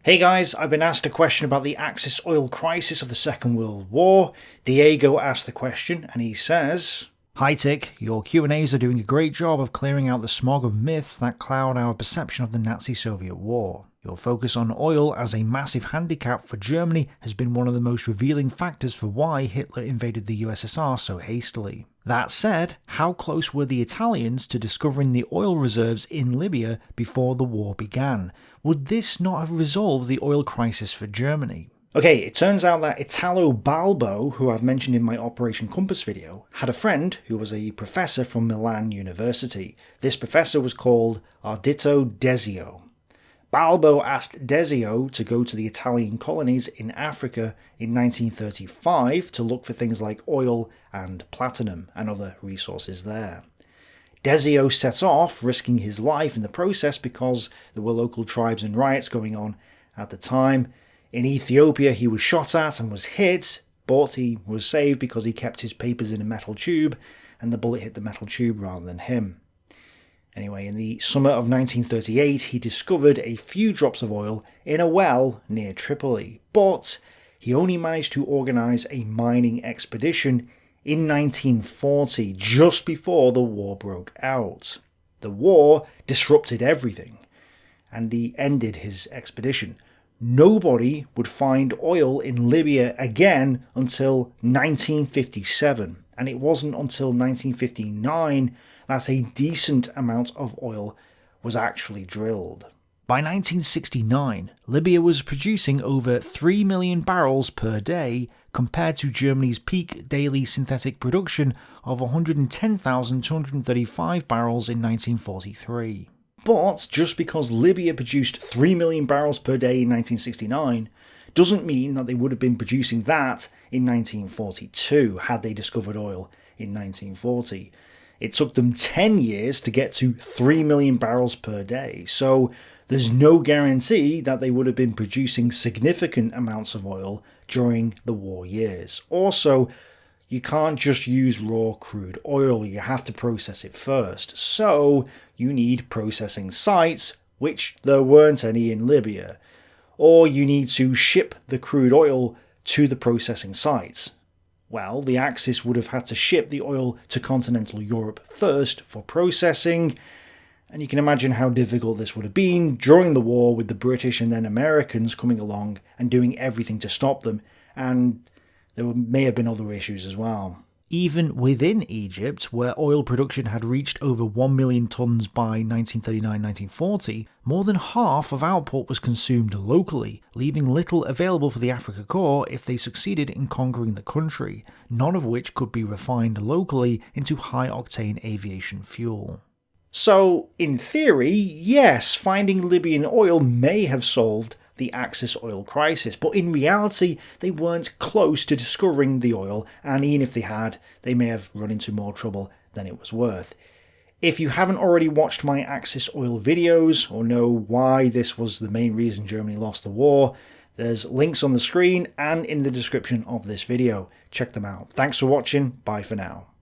Hey guys, I've been asked a question about the Axis oil crisis of the Second World War. Diego asked the question and he says, "Hi Tik, your Q&As are doing a great job of clearing out the smog of myths that cloud our perception of the Nazi-Soviet war. Your focus on oil as a massive handicap for Germany has been one of the most revealing factors for why Hitler invaded the USSR so hastily. That said, how close were the Italians to discovering the oil reserves in Libya before the war began? Would this not have resolved the oil crisis for Germany?" Okay, it turns out that Italo Balbo, who I've mentioned in my Operation Compass video, had a friend who was a professor from Milan University. This professor was called Ardito Desio. Balbo asked Desio to go to the Italian colonies in Africa in 1935 to look for things like oil and platinum and other resources there. Desio set off, risking his life in the process because there were local tribes and riots going on at the time. In Ethiopia he was shot at and was hit, but he was saved because he kept his papers in a metal tube and the bullet hit the metal tube rather than him. Anyway, in the summer of 1938 he discovered a few drops of oil in a well near Tripoli, but he only managed to organise a mining expedition in 1940, just before the war broke out. The war disrupted everything, and he ended his expedition. Nobody would find oil in Libya again until 1957, and it wasn't until 1959 that a decent amount of oil was actually drilled. By 1969, Libya was producing over 3 million barrels per day, compared to Germany's peak daily synthetic production of 110,235 barrels in 1943. But just because Libya produced 3 million barrels per day in 1969 doesn't mean that they would have been producing that in 1942 had they discovered oil in 1940. It took them 10 years to get to 3 million barrels per day, so there's no guarantee that they would have been producing significant amounts of oil during the war years. Also, you can't just use raw crude oil, you have to process it first, so you need processing sites, which there weren't any in Libya, or you need to ship the crude oil to the processing sites. Well, the Axis would have had to ship the oil to continental Europe first for processing, and you can imagine how difficult this would have been during the war with the British and then Americans coming along and doing everything to stop them, and there may have been other issues as well. Even within Egypt, where oil production had reached over 1 million tonnes by 1939-1940, more than half of output was consumed locally, leaving little available for the Afrika Korps if they succeeded in conquering the country, none of which could be refined locally into high-octane aviation fuel. So, in theory, yes, finding Libyan oil may have solved the Axis oil crisis, but in reality they weren't close to discovering the oil, and even if they had, they may have run into more trouble than it was worth. If you haven't already watched my Axis oil videos, or know why this was the main reason Germany lost the war, there's links on the screen and in the description of this video. Check them out. Thanks for watching, bye for now.